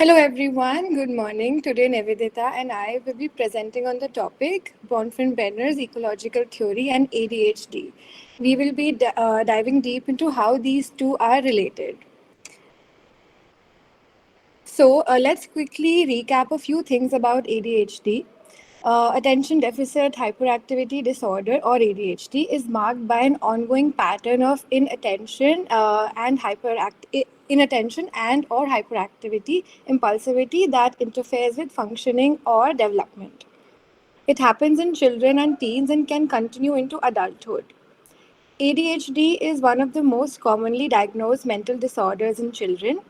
Hello everyone, good morning. Today Nivedita and I will be presenting on the topic Bronfenbrenner's Ecological Theory and ADHD. We will be diving deep into how these two are related. So let's quickly recap a few things about ADHD. Attention deficit hyperactivity disorder or ADHD is marked by an ongoing pattern of inattention and or hyperactivity, impulsivity that interferes with functioning or development. It happens in children and teens and can continue into adulthood. ADHD is one of the most commonly diagnosed mental disorders in children.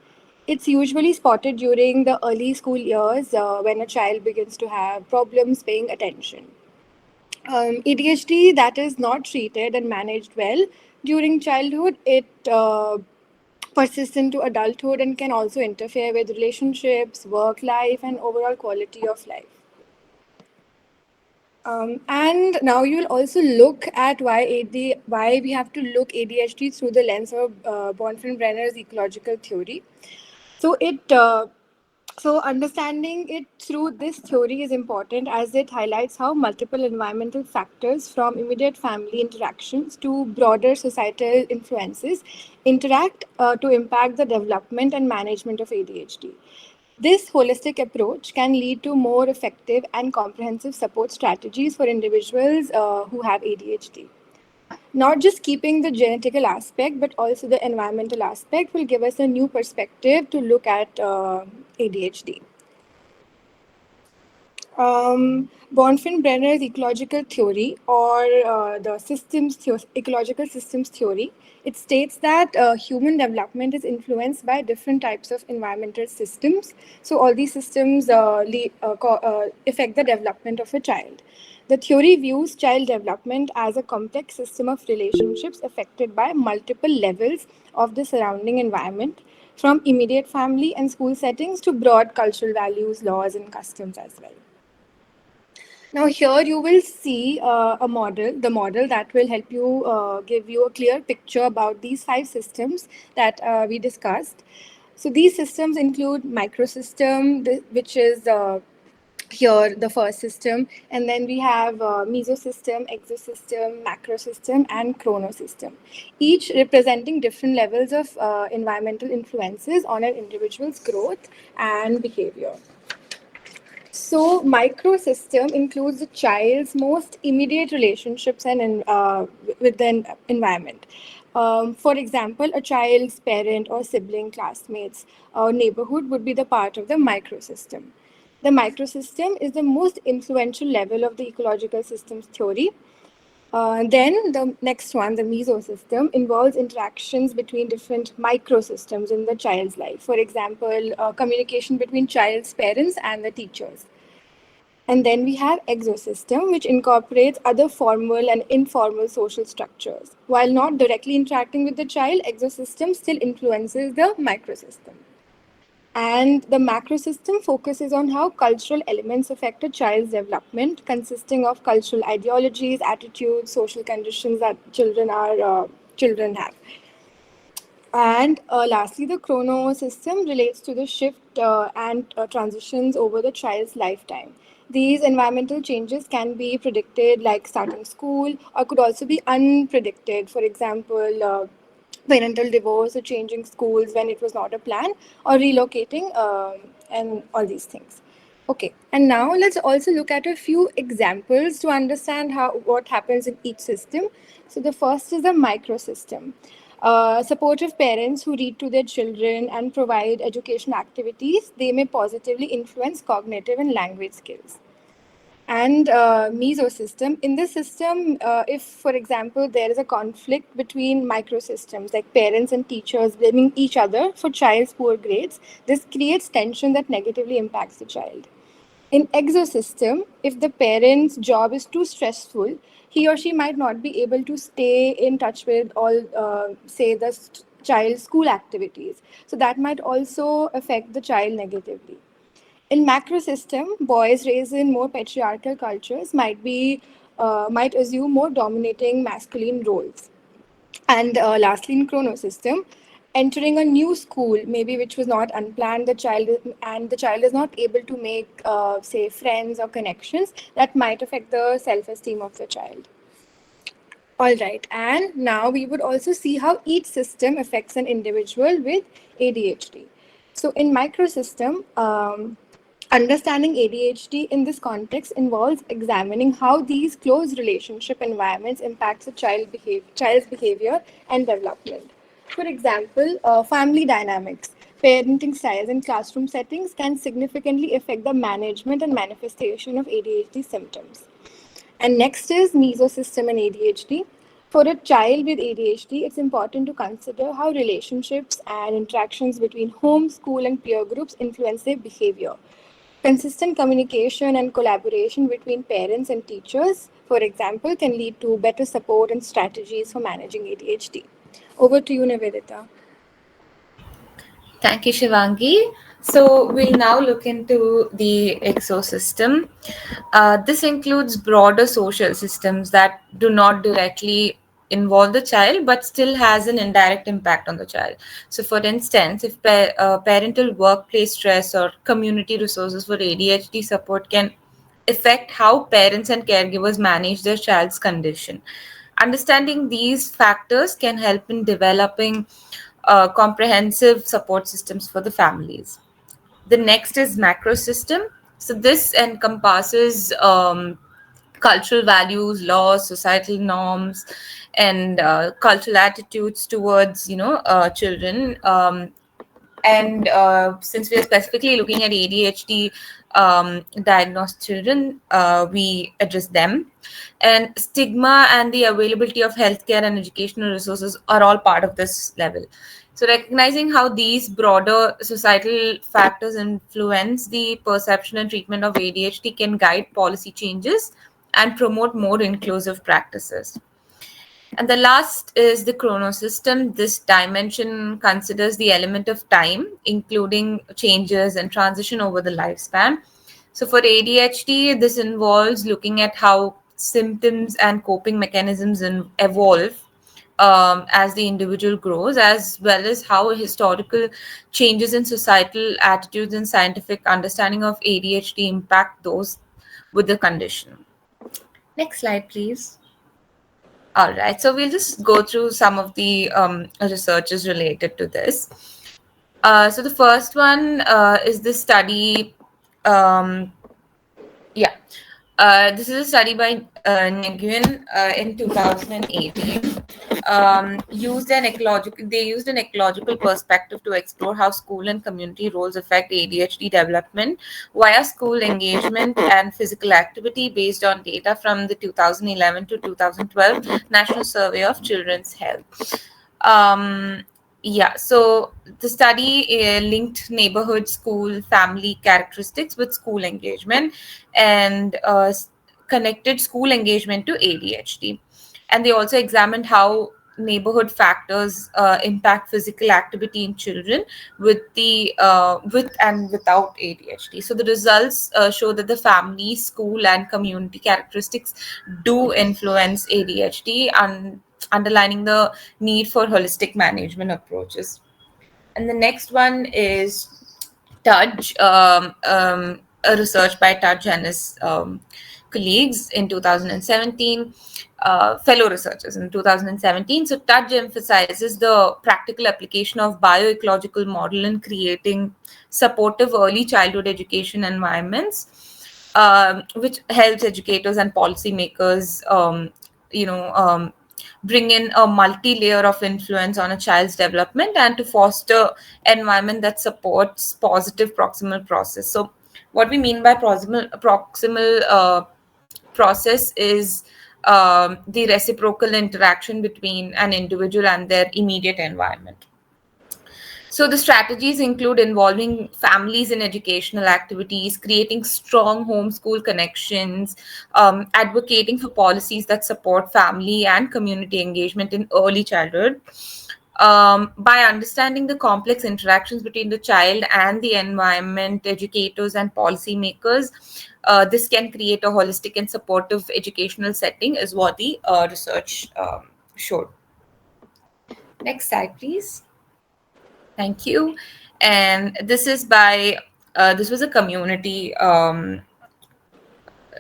It's usually spotted during the early school years when a child begins to have problems paying attention. ADHD that is not treated and managed well during childhood, it persists into adulthood and can also interfere with relationships, work life, and overall quality of life. And now you'll also look at why we have to look ADHD through the lens of Bronfenbrenner's ecological theory. So it so understanding it through this theory is important as it highlights how multiple environmental factors from immediate family interactions to broader societal influences interact to impact the development and management of ADHD. This holistic approach can lead to more effective and comprehensive support strategies for individuals who have ADHD. Not just keeping the genetical aspect, but also the environmental aspect will give us a new perspective to look at ADHD. Bronfenbrenner's ecological theory or ecological systems theory, it states that human development is influenced by different types of environmental systems. So all these systems affect the development of a child. The theory views child development as a complex system of relationships affected by multiple levels of the surrounding environment, from immediate family and school settings to broad cultural values, laws, and customs as well. Now here you will see the model that will help you give you a clear picture about these five systems that we discussed. So these systems include microsystem, which is here the first system, and then we have mesosystem, exosystem, macrosystem, and chronosystem, each representing different levels of environmental influences on an individual's growth and behavior. So, microsystem includes the child's most immediate relationships with the environment. For example, a child's parent or sibling, classmates, or neighborhood would be the part of the microsystem. The microsystem is the most influential level of the ecological systems theory. Then the next one, the mesosystem, involves interactions between different microsystems in the child's life. For example, communication between child's parents and the teachers. And then we have exosystem, which incorporates other formal and informal social structures. While not directly interacting with the child, exosystem still influences the microsystem. And the macrosystem focuses on how cultural elements affect a child's development, consisting of cultural ideologies, attitudes, social conditions that children have. And lastly, the chrono system relates to the shift and transitions over the child's lifetime. These environmental changes can be predicted, like starting school, or could also be unpredicted. For example, parental divorce or changing schools when it was not a plan, or relocating, and all these things. Okay, and now let's also look at a few examples to understand what happens in each system. So the first is the microsystem. Supportive parents who read to their children and provide education activities, they may positively influence cognitive and language skills. And mesosystem. In this system, if, for example, there is a conflict between microsystems, like parents and teachers blaming each other for child's poor grades, this creates tension that negatively impacts the child. In exosystem, if the parent's job is too stressful, he or she might not be able to stay in touch with all, say, the child's school activities. So that might also affect the child negatively. In macrosystem, boys raised in more patriarchal cultures might assume more dominating masculine roles. And lastly, in chronosystem, entering a new school, maybe which was not unplanned, the child is not able to make, say, friends or connections, that might affect the self-esteem of the child. All right, and now we would also see how each system affects an individual with ADHD. So, in microsystem, understanding ADHD in this context involves examining how these close relationship environments impacts a child's behavior and development. For example, family dynamics, parenting styles, and classroom settings can significantly affect the management and manifestation of ADHD symptoms. And next is mesosystem and ADHD. For a child with ADHD, it's important to consider how relationships and interactions between home, school, and peer groups influence their behavior. Consistent communication and collaboration between parents and teachers, for example, can lead to better support and strategies for managing ADHD. Over to you, Nivedita. Thank you, Shivangi. So we'll now look into the ecosystem. This includes broader social systems that do not directly involve the child but still has an indirect impact on the child. So, for instance, if parental workplace stress or community resources for ADHD support can affect how parents and caregivers manage their child's condition. Understanding these factors can help in developing comprehensive support systems for the families. The next is macro system. So this encompasses cultural values, laws, societal norms, and cultural attitudes towards children. And since we are specifically looking at ADHD diagnosed children, we address them. And stigma and the availability of healthcare and educational resources are all part of this level. So, recognizing how these broader societal factors influence the perception and treatment of ADHD can guide policy changes and promote more inclusive practices. And the last is the chronosystem. This dimension considers the element of time, including changes and transition over the lifespan. So for ADHD, this involves looking at how symptoms and coping mechanisms evolve as the individual grows, as well as how historical changes in societal attitudes and scientific understanding of ADHD impact those with the condition. Next slide, please. All right, so we'll just go through some of the researches related to this. So the first one is the study. Um, yeah, this is a study by Nguyen in 2018. They used an ecological perspective to explore how school and community roles affect ADHD development via school engagement and physical activity based on data from the 2011 to 2012 National Survey of Children's Health. Um, yeah, so the study linked neighborhood, school, family characteristics with school engagement and connected school engagement to ADHD. And they also examined how neighborhood factors impact physical activity in children with and without ADHD. So the results show that the family, school, and community characteristics do influence ADHD, and underlining the need for holistic management approaches. And the next one is Tudge, a research by Tudge and his colleagues in 2017, fellow researchers in 2017. So Tudge emphasizes the practical application of bioecological model in creating supportive early childhood education environments, which helps educators and policymakers, you know, um, bring in a multi-layer of influence on a child's development and to foster environment that supports positive proximal process. So what we mean by proximal process is the reciprocal interaction between an individual and their immediate environment. So the strategies include involving families in educational activities, creating strong homeschool connections, advocating for policies that support family and community engagement in early childhood. By understanding the complex interactions between the child and the environment, educators and policymakers, this can create a holistic and supportive educational setting, is what the research showed. Next slide, please. Thank you. And this is by this was a community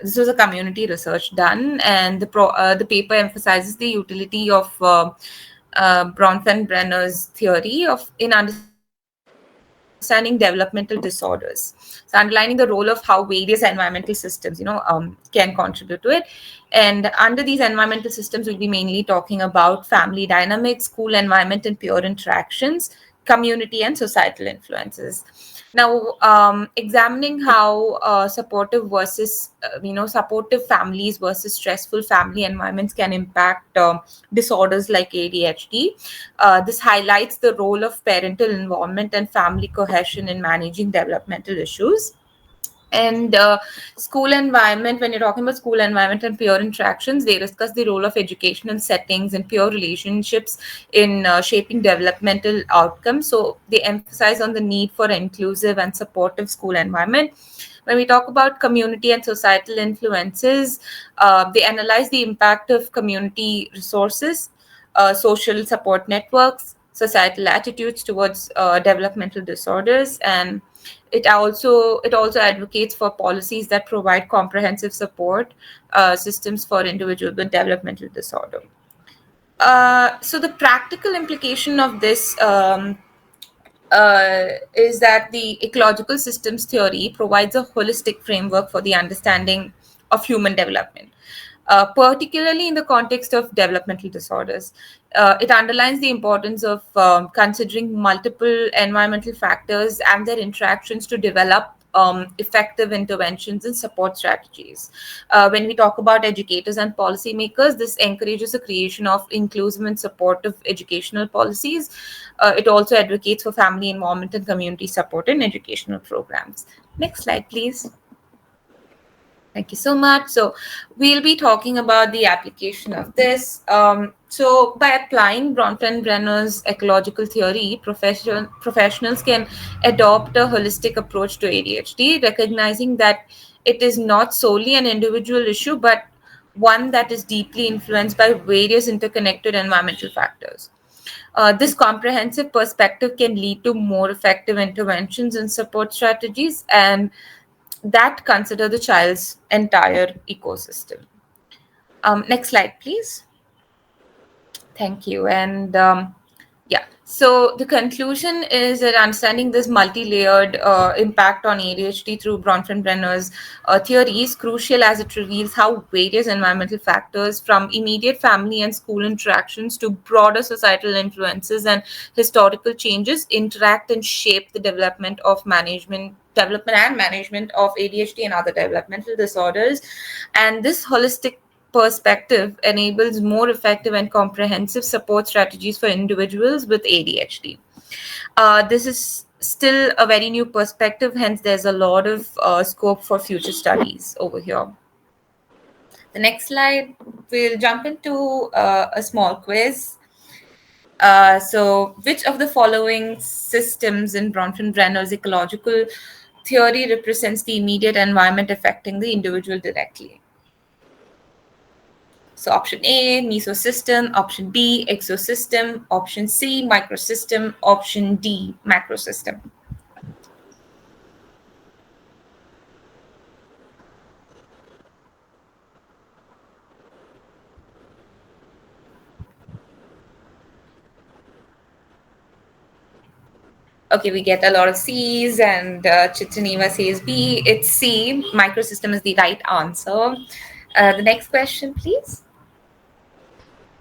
this was a community research done, and the paper emphasizes the utility of Bronfenbrenner's theory of in understanding developmental disorders. So underlining the role of how various environmental systems, can contribute to it. And under these environmental systems, we'll be mainly talking about family dynamics, school environment, and peer interactions, community and societal influences. Now, examining how supportive families versus stressful family environments can impact disorders like ADHD. This highlights the role of parental involvement and family cohesion in managing developmental issues. And school environment, when you're talking about school environment and peer interactions, they discuss the role of educational settings and peer relationships in shaping developmental outcomes. So they emphasize on the need for inclusive and supportive school environment. When we talk about community and societal influences, they analyze the impact of community resources, social support networks, societal attitudes towards developmental disorders, and it also advocates for policies that provide comprehensive support systems for individuals with developmental disorder. So the practical implication of this is that the ecological systems theory provides a holistic framework for the understanding of human development, particularly in the context of developmental disorders. It underlines the importance of considering multiple environmental factors and their interactions to develop effective interventions and support strategies. When we talk about educators and policymakers, this encourages the creation of inclusive and supportive educational policies. It also advocates for family involvement and community support in educational programs. Next slide, please. Thank you so much. So, we'll be talking about the application of this. So, by applying Bronfenbrenner's ecological theory, professionals can adopt a holistic approach to ADHD, recognizing that it is not solely an individual issue, but one that is deeply influenced by various interconnected environmental factors. This comprehensive perspective can lead to more effective interventions and support strategies, and that consider the child's entire ecosystem. Next slide, please. Thank you. And yeah, so the conclusion is that understanding this multi-layered impact on ADHD through Bronfenbrenner's theory is crucial, as it reveals how various environmental factors, from immediate family and school interactions to broader societal influences and historical changes, interact and shape the development and management of ADHD and other developmental disorders. And this holistic perspective enables more effective and comprehensive support strategies for individuals with ADHD. This is still a very new perspective, hence, there's a lot of scope for future studies over here. The next slide, we'll jump into a small quiz. So, which of the following systems in Bronfenbrenner's ecological theory represents the immediate environment affecting the individual directly? So option A, mesosystem, option B, exosystem, option C, microsystem, option D, macrosystem. Okay, we get a lot of C's, and Chitaniva says B. It's C, microsystem is the right answer. The next question, please.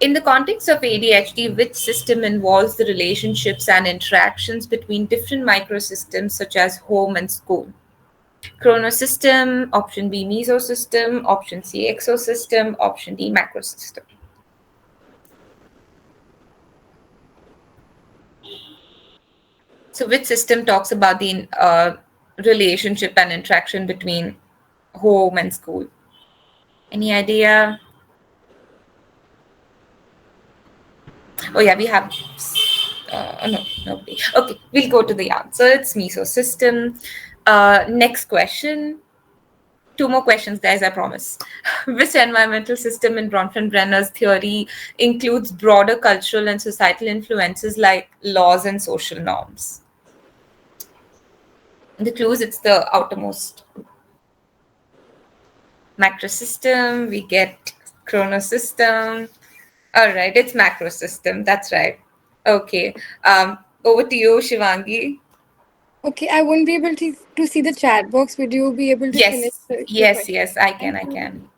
In the context of ADHD, which system involves the relationships and interactions between different microsystems such as home and school? Chronosystem, option B, mesosystem, option C, exosystem, option D, macrosystem. So, which system talks about the relationship and interaction between home and school? Any idea? Oh, yeah, we have. No, nobody. Okay, we'll go to the answer. It's mesosystem. Next question. Two more questions, guys, I promise. Which environmental system in Bronfenbrenner's theory includes broader cultural and societal influences like laws and social norms? The clues, it's the outermost. Macro system, we get chrono system. All right, it's macro system. That's right. Okay. Over to you, Shivangi. Okay, I won't be able to see the chat box. Would you be able to finish Yes, your yes, question? yes. I can. Thank I you. can.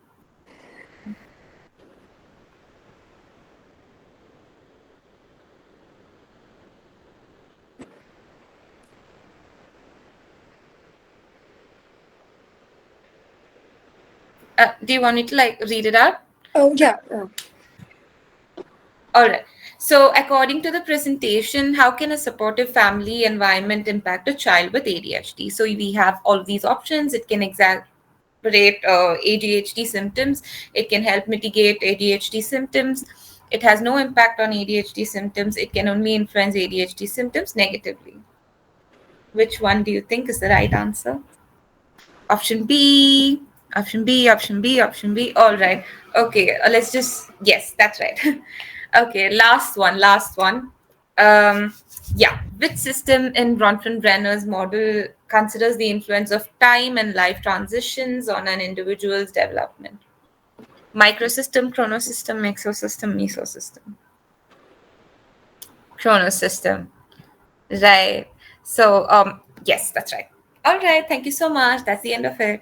Do you want me to like read it out? Oh, yeah. All right. So, according to the presentation, how can a supportive family environment impact a child with ADHD? So, we have all of these options. It can exacerbate ADHD symptoms. It can help mitigate ADHD symptoms. It has no impact on ADHD symptoms. It can only influence ADHD symptoms negatively. Which one do you think is the right answer? Option B, option B, option B, option B. All right. Okay, let's just, yes, that's right. Okay, last one. Yeah, which system in Bronfenbrenner's model considers the influence of time and life transitions on an individual's development? Microsystem, chronosystem, exosystem, mesosystem. Chronosystem. Right. So, yes, that's right. All right. Thank you so much. That's the end of it.